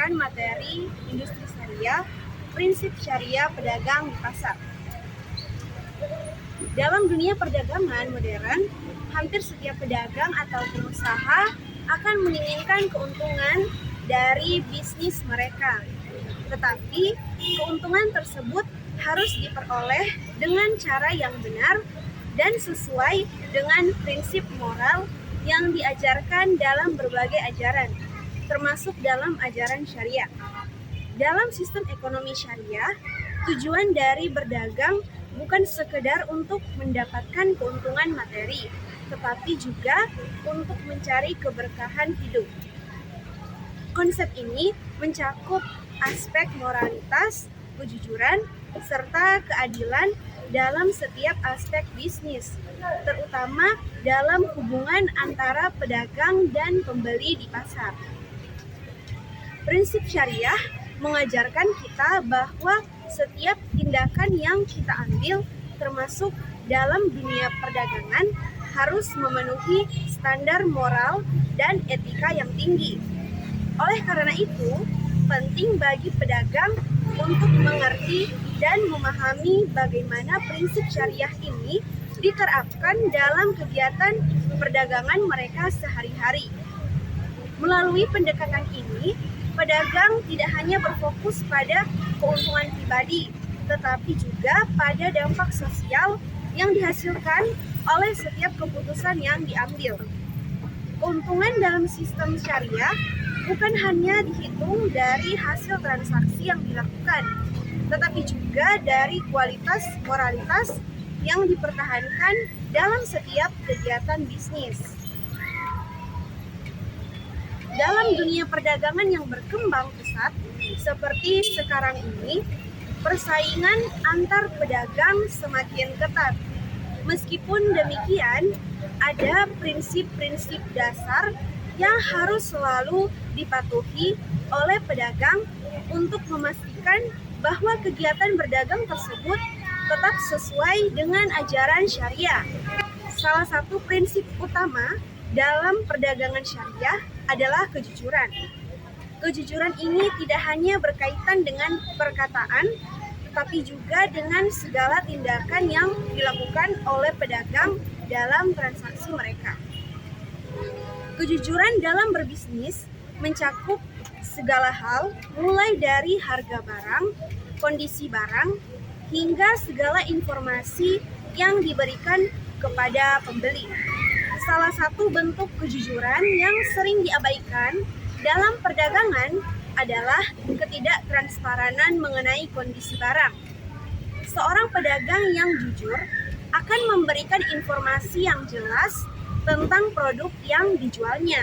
mengajarkan materi industri syariah, prinsip syariah pedagang di pasar. Dalam dunia perdagangan modern, hampir setiap pedagang atau pengusaha akan menginginkan keuntungan dari bisnis mereka. Tetapi, keuntungan tersebut harus diperoleh dengan cara yang benar dan sesuai dengan prinsip moral yang diajarkan dalam berbagai ajaran, termasuk dalam ajaran syariah. Dalam sistem ekonomi syariah, tujuan dari berdagang bukan sekedar untuk mendapatkan keuntungan materi, tetapi juga untuk mencari keberkahan hidup. Konsep ini mencakup aspek moralitas, kejujuran, serta keadilan dalam setiap aspek bisnis, terutama dalam hubungan antara pedagang dan pembeli di pasar. Prinsip syariah mengajarkan kita bahwa setiap tindakan yang kita ambil, termasuk dalam dunia perdagangan, harus memenuhi standar moral dan etika yang tinggi. Oleh karena itu, penting bagi pedagang untuk mengerti dan memahami bagaimana prinsip syariah ini diterapkan dalam kegiatan perdagangan mereka sehari-hari. Melalui pendekatan ini, pedagang tidak hanya berfokus pada keuntungan pribadi, tetapi juga pada dampak sosial yang dihasilkan oleh setiap keputusan yang diambil. Keuntungan dalam sistem syariah bukan hanya dihitung dari hasil transaksi yang dilakukan, tetapi juga dari kualitas moralitas yang dipertahankan dalam setiap kegiatan bisnis. Dalam dunia perdagangan yang berkembang pesat seperti sekarang ini, persaingan antar pedagang semakin ketat. Meskipun demikian, ada prinsip-prinsip dasar yang harus selalu dipatuhi oleh pedagang untuk memastikan bahwa kegiatan berdagang tersebut tetap sesuai dengan ajaran syariah. Salah satu prinsip utama dalam perdagangan syariah adalah kejujuran. Kejujuran ini tidak hanya berkaitan dengan perkataan, tapi juga dengan segala tindakan yang dilakukan oleh pedagang dalam transaksi mereka. Kejujuran dalam berbisnis mencakup segala hal, mulai dari harga barang, kondisi barang, hingga segala informasi yang diberikan kepada pembeli. Salah satu bentuk kejujuran yang sering diabaikan dalam perdagangan adalah ketidaktransparan mengenai kondisi barang. Seorang pedagang yang jujur akan memberikan informasi yang jelas tentang produk yang dijualnya.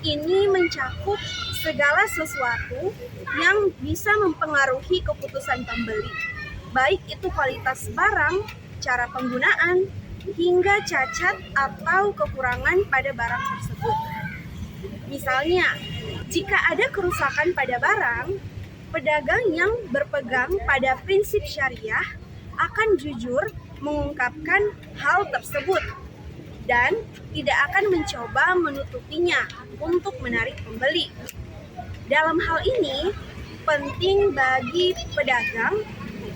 Ini mencakup segala sesuatu yang bisa mempengaruhi keputusan pembeli, baik itu kualitas barang, cara penggunaan, hingga cacat atau kekurangan pada barang tersebut. Misalnya, jika ada kerusakan pada barang, pedagang yang berpegang pada prinsip syariah akan jujur mengungkapkan hal tersebut dan tidak akan mencoba menutupinya untuk menarik pembeli. Dalam hal ini, penting bagi pedagang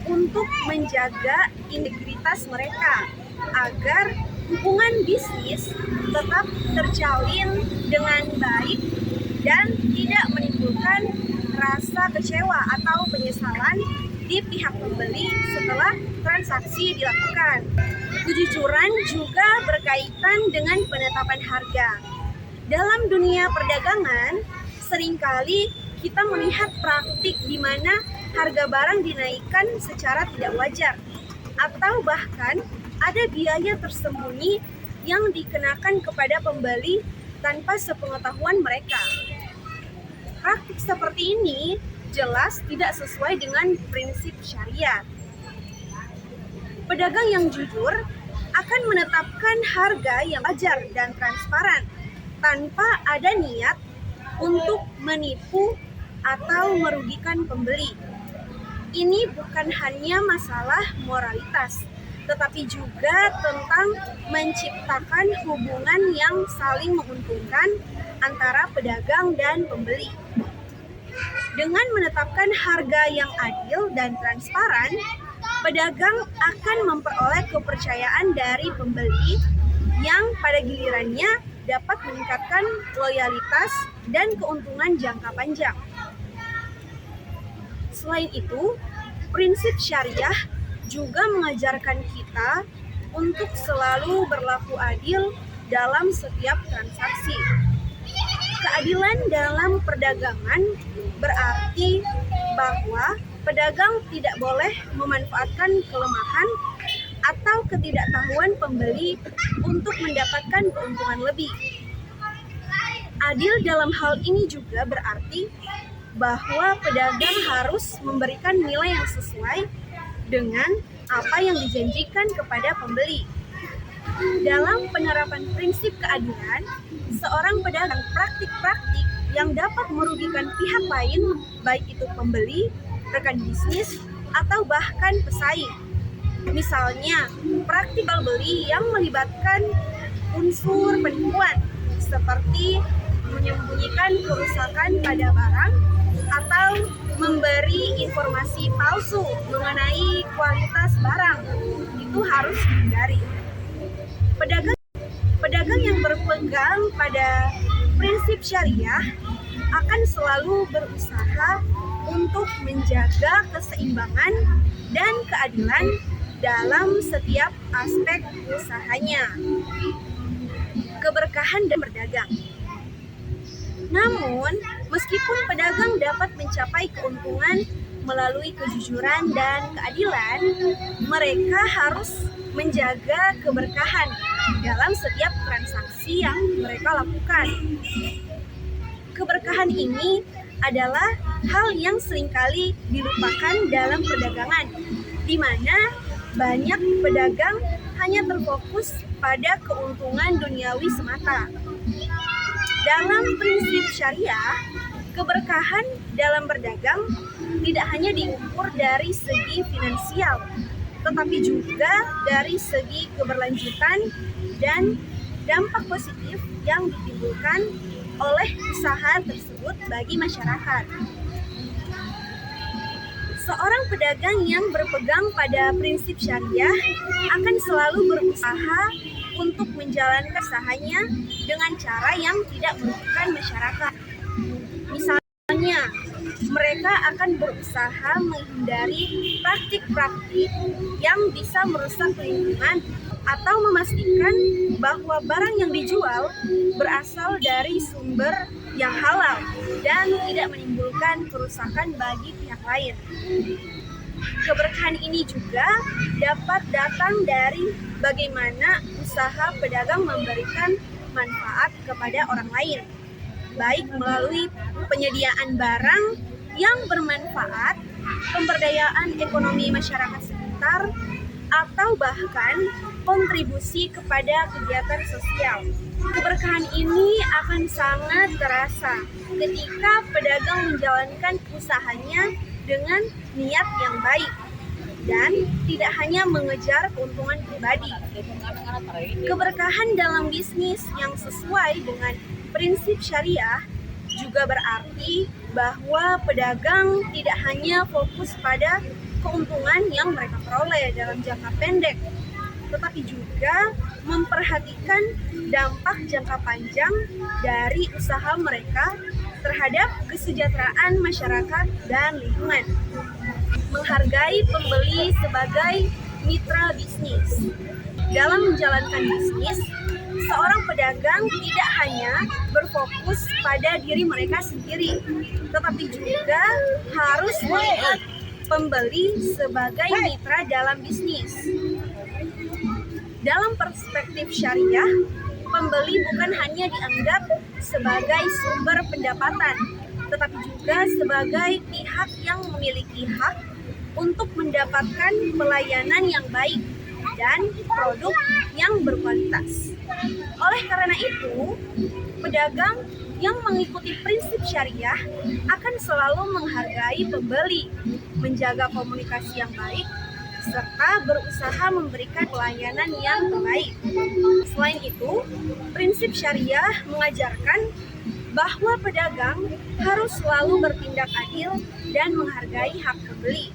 untuk menjaga integritas mereka agar hubungan bisnis tetap terjalin dengan baik dan tidak menimbulkan rasa kecewa atau penyesalan di pihak pembeli setelah transaksi dilakukan. Kejujuran juga berkaitan dengan penetapan harga. Dalam dunia perdagangan, seringkali kita melihat praktik di mana harga barang dinaikkan secara tidak wajar, atau bahkan ada biaya tersembunyi yang dikenakan kepada pembeli tanpa sepengetahuan mereka. Praktik seperti ini jelas tidak sesuai dengan prinsip syariah. Pedagang yang jujur akan menetapkan harga yang wajar dan transparan tanpa ada niat untuk menipu atau merugikan pembeli. Ini bukan hanya masalah moralitas, tetapi juga tentang menciptakan hubungan yang saling menguntungkan antara pedagang dan pembeli. Dengan menetapkan harga yang adil dan transparan, pedagang akan memperoleh kepercayaan dari pembeli yang pada gilirannya dapat meningkatkan loyalitas dan keuntungan jangka panjang. Selain itu, prinsip syariah juga mengajarkan kita untuk selalu berlaku adil dalam setiap transaksi. Keadilan dalam perdagangan berarti bahwa pedagang tidak boleh memanfaatkan kelemahan atau ketidaktahuan pembeli untuk mendapatkan keuntungan lebih. Adil dalam hal ini juga berarti bahwa pedagang harus memberikan nilai yang sesuai dengan apa yang dijanjikan kepada pembeli. Dalam penerapan prinsip keadilan, seorang pedagang praktik-praktik yang dapat merugikan pihak lain, baik itu pembeli, rekan bisnis, atau bahkan pesaing. Misalnya, praktik jual beli yang melibatkan unsur penipuan, seperti menyembunyikan kerusakan pada barang atau memberi informasi palsu mengenai kualitas barang, itu harus dihindari. Pedagang yang berpegang pada prinsip syariah akan selalu berusaha untuk menjaga keseimbangan dan keadilan dalam setiap aspek usahanya. Keberkahan dan berdagang. Namun, meskipun pedagang dapat mencapai keuntungan melalui kejujuran dan keadilan, mereka harus menjaga keberkahan dalam setiap transaksi yang mereka lakukan. Keberkahan ini adalah hal yang seringkali dilupakan dalam perdagangan, di mana banyak pedagang hanya terfokus pada keuntungan duniawi semata. Dalam prinsip syariah, keberkahan dalam berdagang tidak hanya diukur dari segi finansial, tetapi juga dari segi keberlanjutan dan dampak positif yang ditimbulkan oleh usaha tersebut bagi masyarakat. Seorang pedagang yang berpegang pada prinsip syariah akan selalu berusaha untuk menjalankan usahanya dengan cara yang tidak merugikan masyarakat. Misalnya, mereka akan berusaha menghindari praktik-praktik yang bisa merusak lingkungan atau memastikan bahwa barang yang dijual berasal dari sumber yang halal dan tidak menimbulkan kerusakan bagi pihak lain. Keberkahan ini juga dapat datang dari bagaimana usaha pedagang memberikan manfaat kepada orang lain, baik melalui penyediaan barang yang bermanfaat, pemberdayaan ekonomi masyarakat sekitar, atau bahkan kontribusi kepada kegiatan sosial. Keberkahan ini akan sangat terasa ketika pedagang menjalankan usahanya dengan niat yang baik dan tidak hanya mengejar keuntungan pribadi. Keberkahan dalam bisnis yang sesuai dengan prinsip syariah juga berarti bahwa pedagang tidak hanya fokus pada keuntungan yang mereka peroleh dalam jangka pendek, tetapi juga memperhatikan dampak jangka panjang dari usaha mereka terhadap kesejahteraan masyarakat dan lingkungan. Menghargai pembeli sebagai mitra bisnis. Dalam menjalankan bisnis, seorang pedagang tidak hanya berfokus pada diri mereka sendiri, tetapi juga harus melihat pembeli sebagai mitra dalam bisnis. Dalam perspektif syariah, pembeli bukan hanya dianggap sebagai sumber pendapatan, tetapi juga sebagai pihak yang memiliki hak untuk mendapatkan pelayanan yang baik dan produk yang berkualitas. Oleh karena itu, pedagang yang mengikuti prinsip syariah akan selalu menghargai pembeli, menjaga komunikasi yang baik, serta berusaha memberikan pelayanan yang terbaik. Selain itu, prinsip syariah mengajarkan bahwa pedagang harus selalu bertindak adil dan menghargai hak pembeli.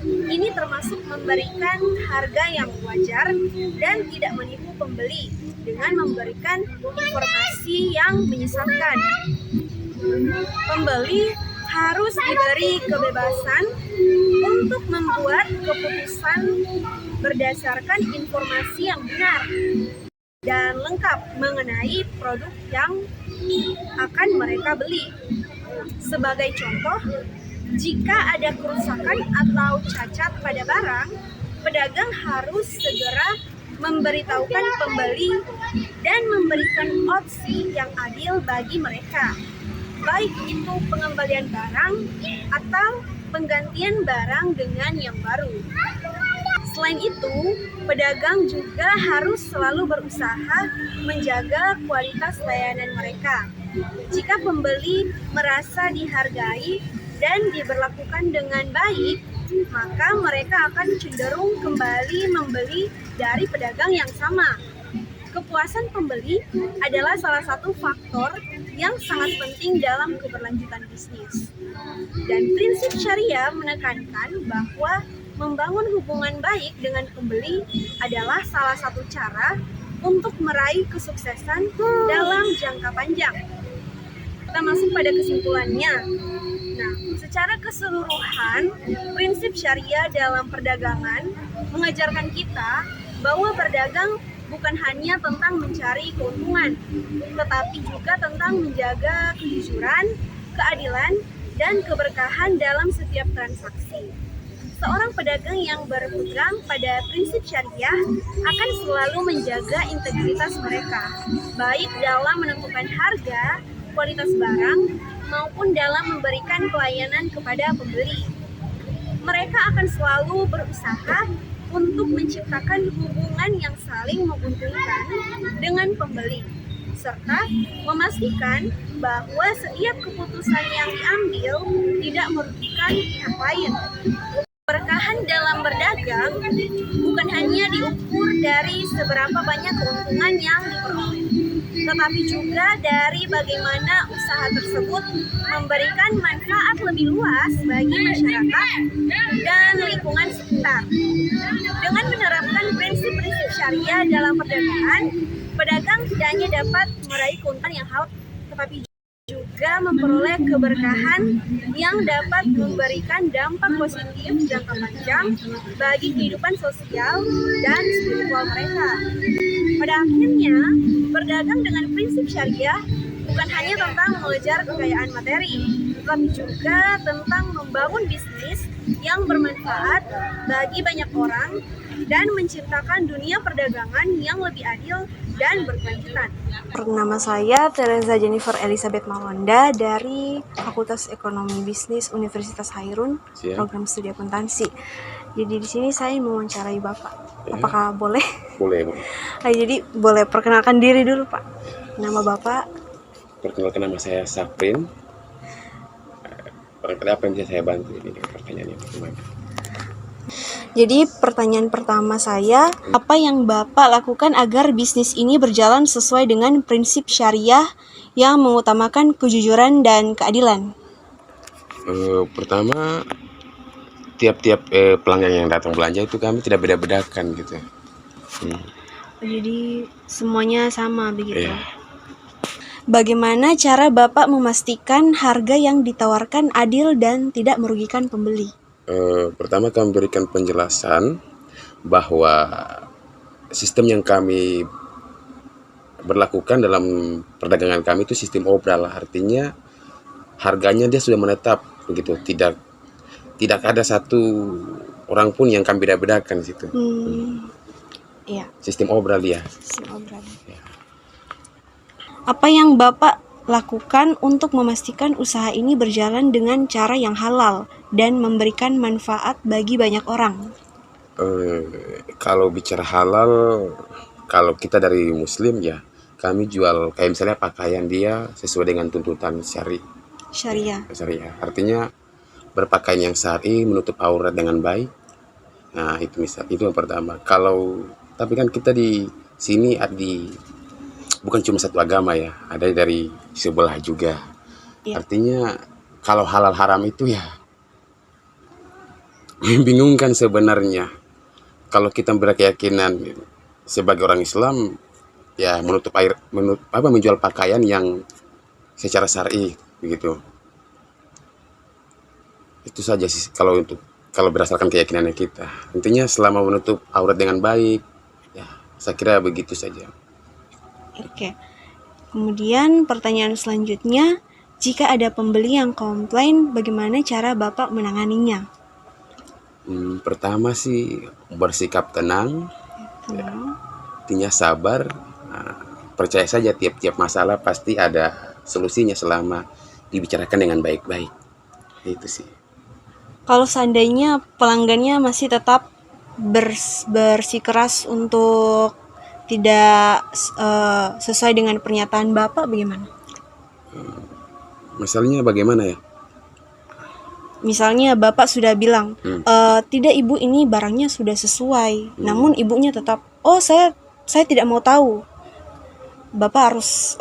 Ini termasuk memberikan harga yang wajar dan tidak menipu pembeli dengan memberikan informasi yang menyesatkan. Pembeli harus diberi kebebasan untuk membuat keputusan berdasarkan informasi yang benar dan lengkap mengenai produk yang akan mereka beli. Sebagai contoh, jika ada kerusakan atau cacat pada barang, pedagang harus segera memberitahukan pembeli dan memberikan opsi yang adil bagi mereka, baik itu pengembalian barang atau penggantian barang dengan yang baru. Selain itu, pedagang juga harus selalu berusaha menjaga kualitas layanan mereka. Jika pembeli merasa dihargai dan diberlakukan dengan baik, maka mereka akan cenderung kembali membeli dari pedagang yang sama. Kepuasan pembeli adalah salah satu faktor yang sangat penting dalam keberlanjutan bisnis. Dan prinsip syariah menekankan bahwa membangun hubungan baik dengan pembeli adalah salah satu cara untuk meraih kesuksesan dalam jangka panjang. Kita masuk pada kesimpulannya. Nah, secara keseluruhan, prinsip syariah dalam perdagangan mengajarkan kita bahwa berdagang bukan hanya tentang mencari keuntungan, tetapi juga tentang menjaga kejujuran, keadilan, dan keberkahan dalam setiap transaksi. Seorang pedagang yang berpegang pada prinsip syariah akan selalu menjaga integritas mereka, baik dalam menentukan harga, kualitas barang, maupun dalam memberikan pelayanan kepada pembeli. Mereka akan selalu berusaha untuk menciptakan hubungan yang saling menguntungkan dengan pembeli, serta memastikan bahwa setiap keputusan yang diambil tidak merugikan pihak lain. Keberkahan dalam berdagang bukan hanya diukur dari seberapa banyak keuntungan yang diperoleh, tetapi juga dari bagaimana usaha tersebut memberikan manfaat lebih luas bagi masyarakat dan lingkungan sekitar. Dengan menerapkan prinsip-prinsip syariah dalam perdagangan, pedagang tidak hanya dapat meraih keuntungan yang halal, tetapi juga memperoleh keberkahan yang dapat memberikan dampak positif jangka panjang bagi kehidupan sosial dan spiritual mereka. Pada akhirnya, berdagang dengan prinsip syariah bukan hanya tentang mengejar kekayaan materi, tetapi juga tentang membangun bisnis yang bermanfaat bagi banyak orang dan menciptakan dunia perdagangan yang lebih adil dan berkelanjutan. Nama saya Teresa Jennifer Elizabeth Mawanda dari Fakultas Ekonomi Bisnis Universitas Hairun, program studi akuntansi. Jadi di sini saya mewawancarai Bapak. Apakah boleh? Boleh. Jadi boleh perkenalkan diri dulu, Pak. Nama Bapak? Perkenalkan, nama saya Saprin. Barangkali apa yang bisa saya bantu ini pertanyaannya bagaimana? Jadi pertanyaan pertama saya, apa yang Bapak lakukan agar bisnis ini berjalan sesuai dengan prinsip syariah yang mengutamakan kejujuran dan keadilan? Pertama, tiap-tiap pelanggan yang datang belanja itu kami tidak beda-bedakan gitu. Jadi semuanya sama begitu? Iya. Bagaimana cara Bapak memastikan harga yang ditawarkan adil dan tidak merugikan pembeli? Pertama, kami berikan penjelasan bahwa sistem yang kami berlakukan dalam perdagangan kami itu sistem obral, artinya harganya dia sudah menetap begitu, tidak ada satu orang pun yang kami beda-bedakan di situ. Iya. Sistem obral dia. Sistem obral. Ya. Apa yang Bapak lakukan untuk memastikan usaha ini berjalan dengan cara yang halal dan memberikan manfaat bagi banyak orang? Kalau bicara halal, kalau kita dari Muslim ya, kami jual kayak misalnya pakaian dia sesuai dengan tuntutan syariah. Artinya berpakaian yang syar'i, menutup aurat dengan baik. Nah itu yang pertama. Tapi kan kita di sini bukan cuma satu agama ya, ada dari sebelah juga. Iya. Artinya kalau halal haram itu ya membingungkan sebenarnya. Kalau kita berkeyakinan sebagai orang Islam ya menjual pakaian yang secara syar'i begitu. Itu saja sih kalau berdasarkan keyakinannya kita. Intinya selama menutup aurat dengan baik, ya saya kira begitu saja. Oke. Kemudian pertanyaan selanjutnya, jika ada pembeli yang komplain, bagaimana cara Bapak menanganinya? Pertama sih bersikap tenang, Tenang. artinya sabar. Percaya saja tiap-tiap masalah pasti ada solusinya selama dibicarakan dengan baik-baik. Itu sih. Kalau seandainya pelanggannya masih tetap bersikeras untuk tidak sesuai dengan pernyataan Bapak, bagaimana? Misalnya bagaimana ya? Misalnya Bapak sudah bilang, tidak Ibu, ini barangnya sudah sesuai, namun ibunya tetap, oh saya tidak mau tahu. Bapak harus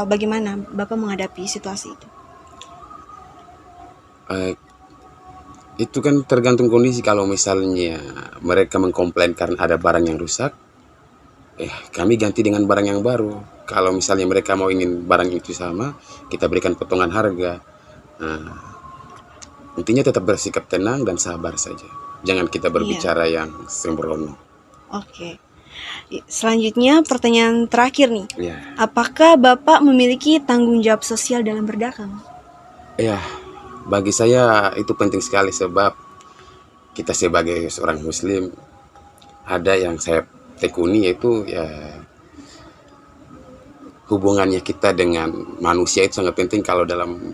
bagaimana Bapak menghadapi situasi itu? Itu kan tergantung kondisi. Kalau misalnya mereka mengkomplain karena ada barang yang rusak, kami ganti dengan barang yang baru. Kalau misalnya mereka mau ingin barang itu sama, kita berikan potongan harga. Intinya tetap bersikap tenang dan sabar saja. Jangan kita berbicara yang sembrono. Oke. Selanjutnya pertanyaan terakhir nih. Ya. Apakah Bapak memiliki tanggung jawab sosial dalam berdagang? Ya, bagi saya itu penting sekali sebab kita sebagai seorang muslim ada yang saya tekuni, yaitu ya hubungannya kita dengan manusia itu sangat penting. Kalau dalam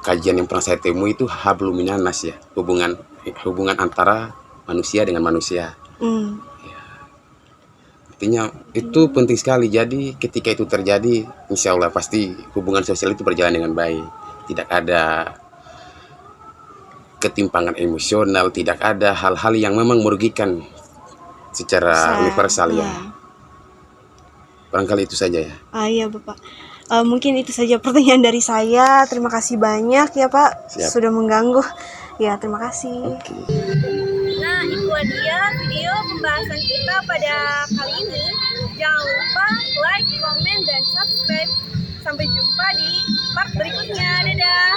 kajian yang pernah saya temui itu hablum minanas ya, hubungan antara manusia dengan manusia. Artinya itu penting sekali. Jadi ketika itu terjadi, insya Allah pasti hubungan sosial itu berjalan dengan baik. Tidak ada ketimpangan emosional, tidak ada hal-hal yang memang merugikan secara universal ya. Barangkali itu saja ya. Iya Bapak. Mungkin itu saja pertanyaan dari saya. Terima kasih banyak ya Pak. Siap. Sudah mengganggu. Ya, terima kasih. Oke. Nah, itu dia video pembahasan kita pada kali ini. Jangan lupa like, komen, dan subscribe. Sampai jumpa di part berikutnya. Dadah!